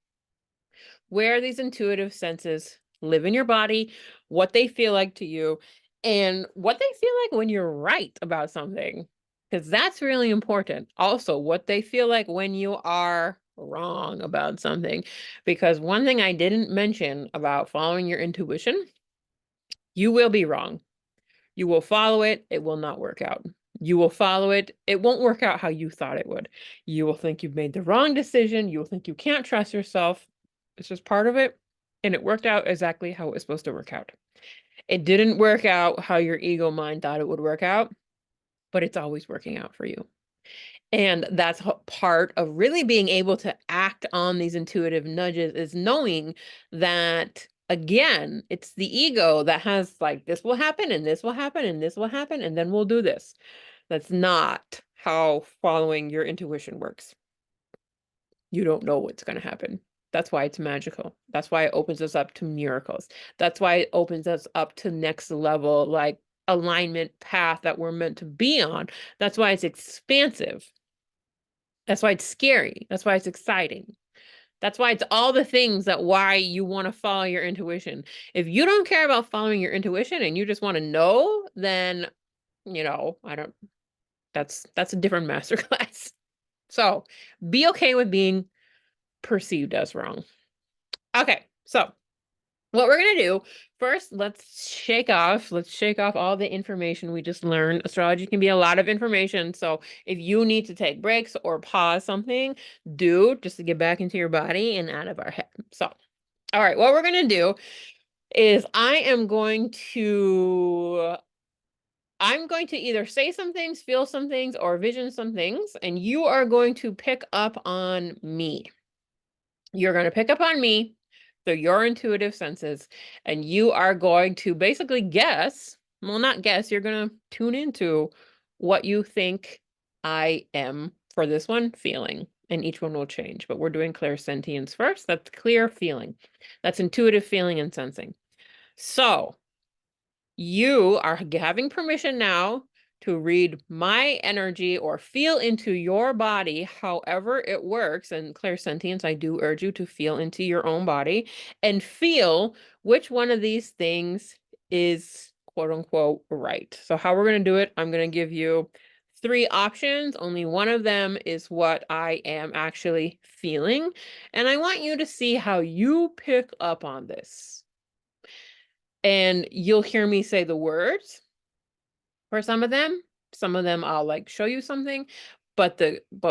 A: where these intuitive senses live in your body, what they feel like to you, and what they feel like when you're right about something. Because that's really important. Also, what they feel like when you are wrong about something. Because one thing I didn't mention about following your intuition, you will be wrong. You will follow it, it will not work out. You will follow it, it won't work out how you thought it would. You will think you've made the wrong decision, you will think you can't trust yourself. It's just part of it, and it worked out exactly how it was supposed to work out. It didn't work out how your ego mind thought it would work out, but it's always working out for you. And that's part of really being able to act on these intuitive nudges is knowing that, again, it's the ego that has like, this will happen and this will happen and this will happen and then we'll do this. That's not how following your intuition works. You don't know what's going to happen. That's why it's magical. That's why it opens us up to miracles. That's why it opens us up to next level, like alignment path that we're meant to be on. That's why it's expansive. That's why it's scary. That's why it's exciting. That's why it's all the things that why you want to follow your intuition. If you don't care about following your intuition and you just want to know, then, I don't, that's a different masterclass. So be okay with being perceived as wrong. Okay, so What we're going to do first, let's shake off all the information we just learned. Astrology can be a lot of information. So if you need to take breaks or pause something, do, just to get back into your body and out of our head. So, all right, what we're going to do is I'm going to either say some things, feel some things, or vision some things, and you are going to pick up on me. You're going to pick up on me through your intuitive senses, and you are going to basically guess, well, not guess, you're going to tune into what you think I am for this one feeling, and each one will change. But we're doing clairsentience first. That's clear feeling. That's intuitive feeling and sensing. So you are having permission now to read my energy or feel into your body, however it works. And clairsentience, I do urge you to feel into your own body and feel which one of these things is quote unquote right. So how we're going to do it, I'm going to give you 3 options. Only one of them is what I am actually feeling. And I want you to see how you pick up on this. And you'll hear me say the words for some of them. Some of them I'll like show you something, but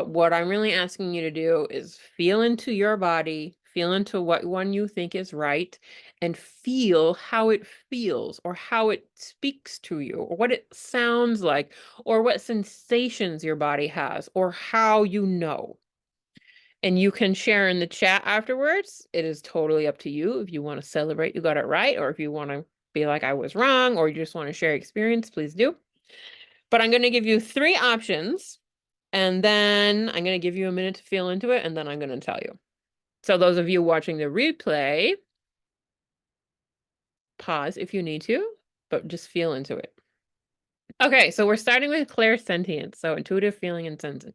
A: what I'm really asking you to do is feel into your body, feel into what one you think is right, and feel how it feels or how it speaks to you or what it sounds like or what sensations your body has or how you know. And you can share in the chat afterwards. It is totally up to you if you want to celebrate you got it right, or if you want to be like I was wrong, or you just want to share experience, please do. But I'm going to give you 3 options, and then I'm going to give you a minute to feel into it, and then I'm going to tell you. So those of you watching the replay, pause if you need to, but just feel into it. Okay, so we're starting with clairsentience, so intuitive feeling and sensing.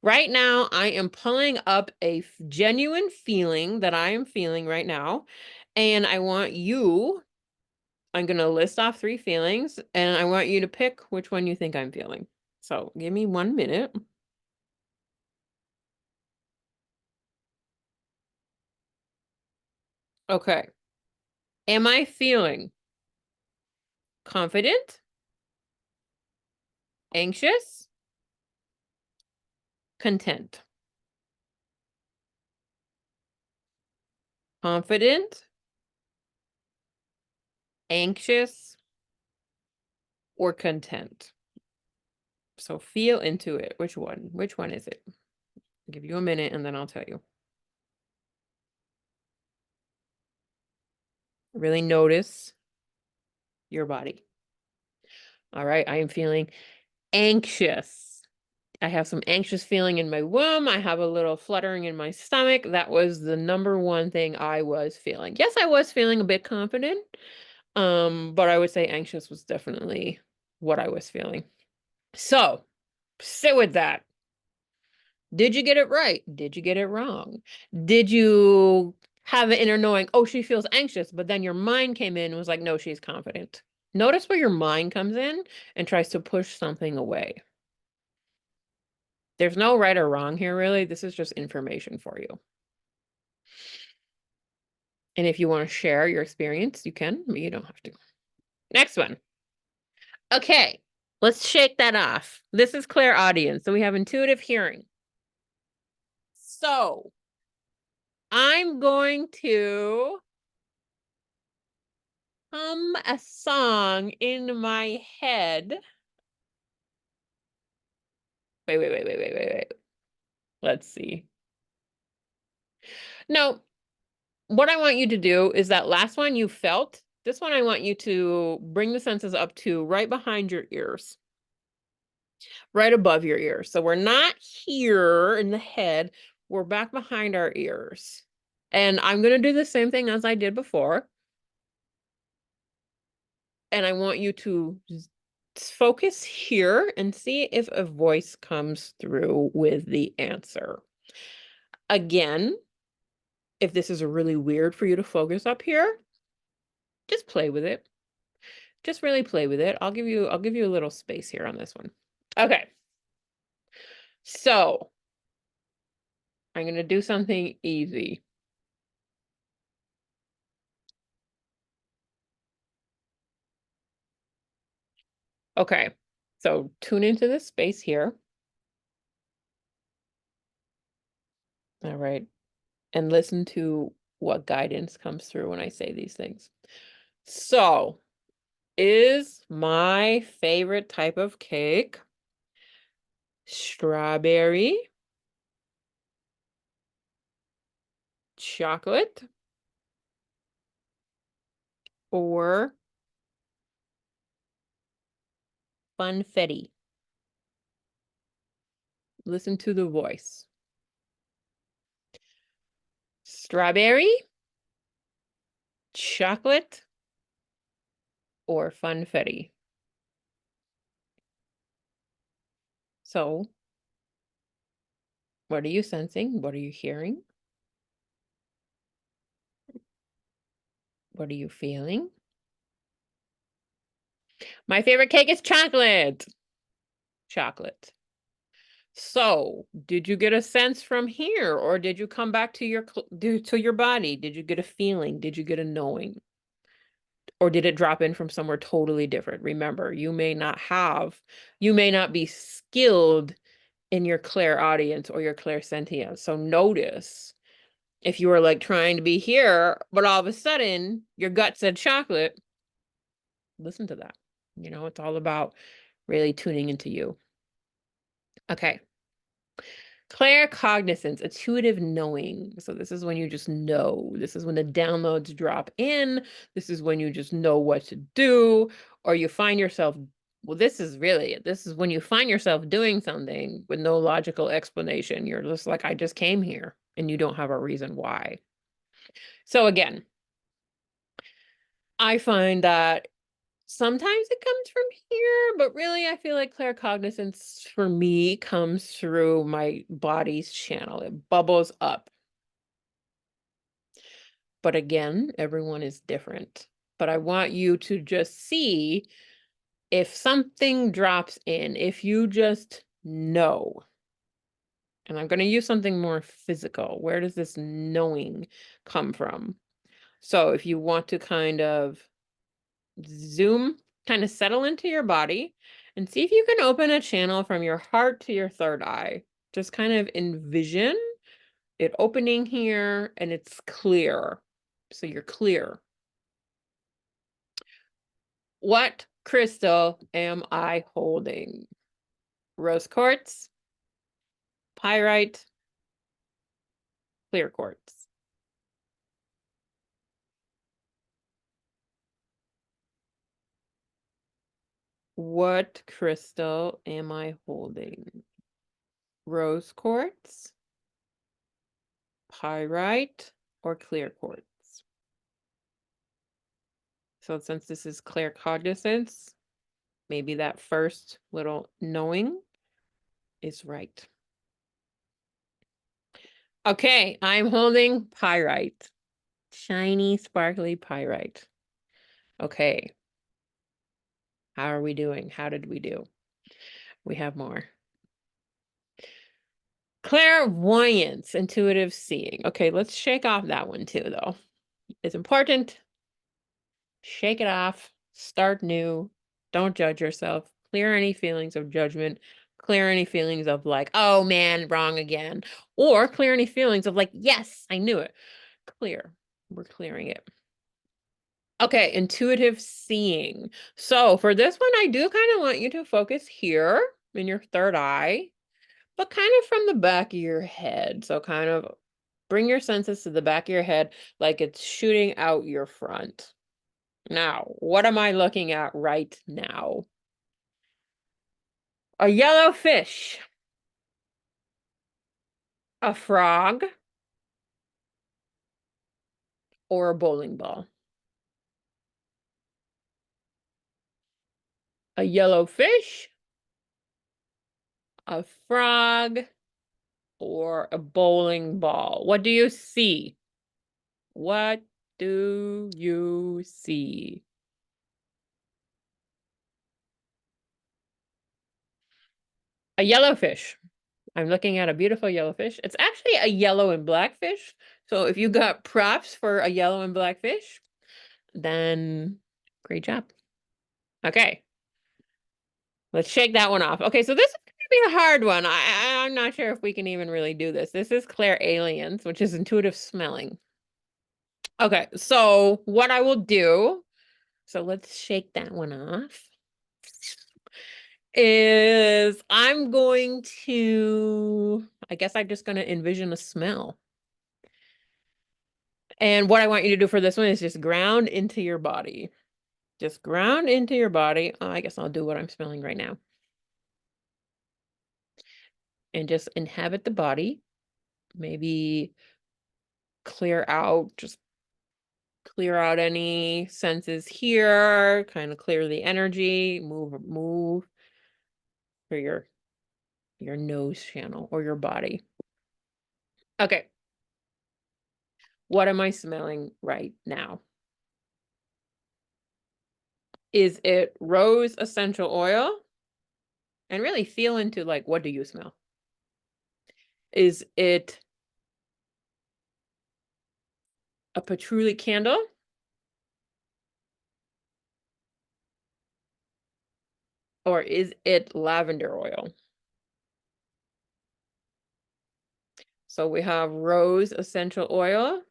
A: Right now, I am pulling up a genuine feeling that I am feeling right now, and I'm going to list off 3 feelings, and I want you to pick which one you think I'm feeling. So give me 1 minute. Okay. Am I feeling confident, anxious, content? Confident, anxious, or content? So feel into it. Which one? Which one is it? I'll give you a minute and then I'll tell you. Really notice your body. All right, I am feeling anxious. I have some anxious feeling in my womb. I have a little fluttering in my stomach. That was the number one thing I was feeling. Yes, I was feeling a bit confident, but I would say anxious was definitely what I was feeling. So sit with that. Did you get it right? Did you get it wrong? Did you have an inner knowing, oh, she feels anxious, but then your mind came in and was like, no, she's confident. Notice where your mind comes in and tries to push something away. There's no right or wrong here, really. This is just information for you. And if you want to share your experience, you can, but you don't have to. Next one. Okay, let's shake that off. This is clairaudience, so we have intuitive hearing. So I'm going to hum a song in my head. Wait. Let's see. No, what I want you to do is that last one you felt. This one I want you to bring the senses up to right behind your ears. Right above your ears. So we're not here in the head. We're back behind our ears. And I'm going to do the same thing as I did before. And I want you to focus here and see if a voice comes through with the answer. Again, if this is really weird for you to focus up here, just play with it. Just really play with it. I'll give you a little space here on this one. Okay. So I'm going to do something easy. Okay, so tune into this space here. All right. And listen to what guidance comes through when I say these things. So, is my favorite type of cake strawberry, chocolate, or funfetti? Listen to the voice. Strawberry, chocolate, or funfetti? So, what are you sensing? What are you hearing? What are you feeling? My favorite cake is chocolate. Chocolate. So, did you get a sense from here, or did you come back to your body? Did you get a feeling? Did you get a knowing? Or did it drop in from somewhere totally different? Remember, you may not be skilled in your clairaudience or your clairsentience. So notice if you were like trying to be here, but all of a sudden your gut said chocolate, listen to that. It's all about really tuning into you. Okay. Claircognizance, intuitive knowing. So this is when you just know. This is when the downloads drop in. This is when you just know what to do, or you find yourself, well, this is when you find yourself doing something with no logical explanation. You're just like, I just came here, and you don't have a reason why. So again, I find that sometimes it comes from here, but really I feel like claircognizance for me comes through my body's channel. It bubbles up. But again, everyone is different. But I want you to just see if something drops in, if you just know. And I'm going to use something more physical. Where does this knowing come from? So if you want to kind of zoom, kind of settle into your body and see if you can open a channel from your heart to your third eye. Just kind of envision it opening here and it's clear. So you're clear. What crystal am I holding? Rose quartz, pyrite, clear quartz. What crystal am I holding? Rose quartz, pyrite, or clear quartz? So since this is claircognizance, maybe that first little knowing is right. Okay, I'm holding pyrite. Shiny, sparkly pyrite. Okay. How are we doing? How did we do? We have more. Clairvoyance, intuitive seeing. Okay, let's shake off that one too, though. It's important. Shake it off. Start new. Don't judge yourself. Clear any feelings of judgment. Clear any feelings of like, oh man, wrong again. Or clear any feelings of like, yes, I knew it. Clear. We're clearing it. Okay, intuitive seeing. So for this one, I do kind of want you to focus here in your third eye, but kind of from the back of your head. So kind of bring your senses to the back of your head like it's shooting out your front. Now, what am I looking at right now? A yellow fish, a frog, or a bowling ball? A yellow fish, a frog, or a bowling ball? What do you see? What do you see? A yellow fish. I'm looking at a beautiful yellow fish. It's actually a yellow and black fish. So if you got props for a yellow and black fish, then great job. Okay. Let's shake that one off. Okay, so this is going to be a hard one. I'm not sure if we can even really do this. This is Claire Aliens, which is intuitive smelling. Okay, so what I will do, so let's shake that one off, is I'm going to, I guess I'm just going to envision a smell. And what I want you to do for this one is just ground into your body. Just ground into your body. I guess I'll do what I'm smelling right now. And just inhabit the body. Maybe just clear out any senses here, kind of clear the energy, move for your nose channel or your body. Okay. What am I smelling right now? Is it rose essential oil? And really feel into like, what do you smell? Is it a patchouli candle? Or is it lavender oil? So we have rose essential oil,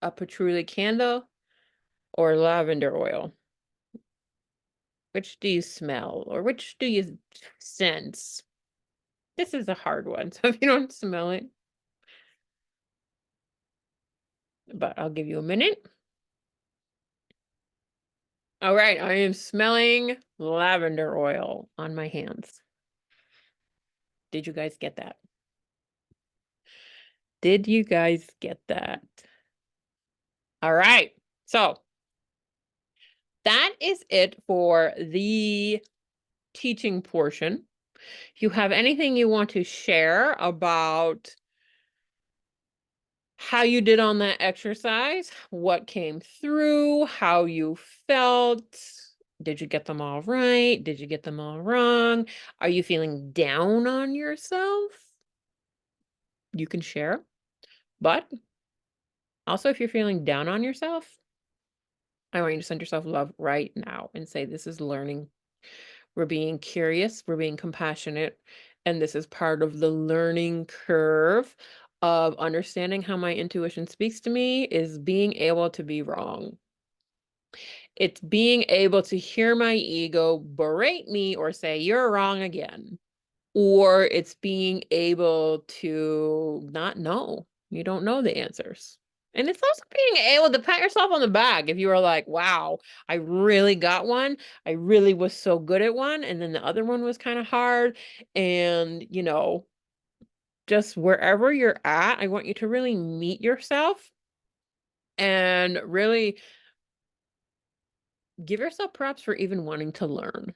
A: a patchouli candle, or lavender oil. Which do you smell or which do you sense? This is a hard one, so if you don't smell it, but I'll give you a minute. All right, I am smelling lavender oil on my hands. Did you guys get that? Did you guys get that? All right, so that is it for the teaching portion. If you have anything you want to share about how you did on that exercise, what came through, how you felt, did you get them all right? Did you get them all wrong? Are you feeling down on yourself? You can share. But also, if you're feeling down on yourself, I want you to send yourself love right now and say, this is learning. We're being curious, we're being compassionate, and this is part of the learning curve of understanding how my intuition speaks to me is being able to be wrong. It's being able to hear my ego berate me or say, you're wrong again. Or it's being able to not know. You don't know the answers. And it's also being able to pat yourself on the back if you are like, wow, I really got one. I really was so good at one. And then the other one was kind of hard. And, just wherever you're at, I want you to really meet yourself and really give yourself props for even wanting to learn,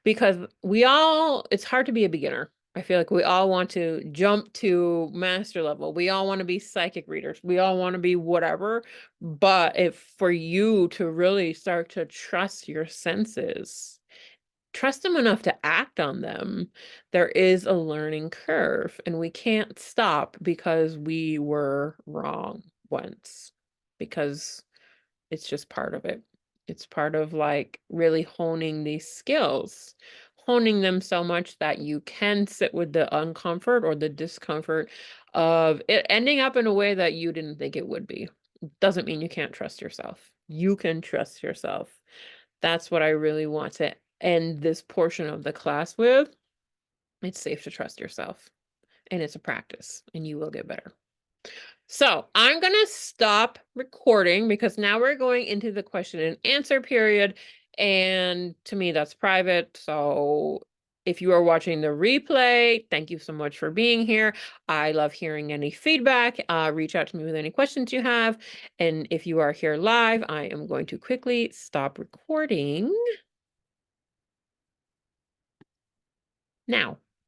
A: because it's hard to be a beginner. I feel like we all want to jump to master level. We all want to be psychic readers. We all want to be whatever. But for you to really start to trust your senses, trust them enough to act on them, there is a learning curve, and we can't stop because we were wrong once, because it's just part of it. It's part of like really honing these skills, honing them so much that you can sit with the uncomfort or the discomfort of it ending up in a way that you didn't think it would be. Doesn't mean you can't trust yourself. You can trust yourself. That's what I really want to end this portion of the class with. It's safe to trust yourself, and it's a practice, and you will get better. So I'm going to stop recording because now we're going into the question and answer period. And to me, that's private. So if you are watching the replay, thank you so much for being here. I love hearing any feedback. Reach out to me with any questions you have. And if you are here live, I am going to quickly stop recording now.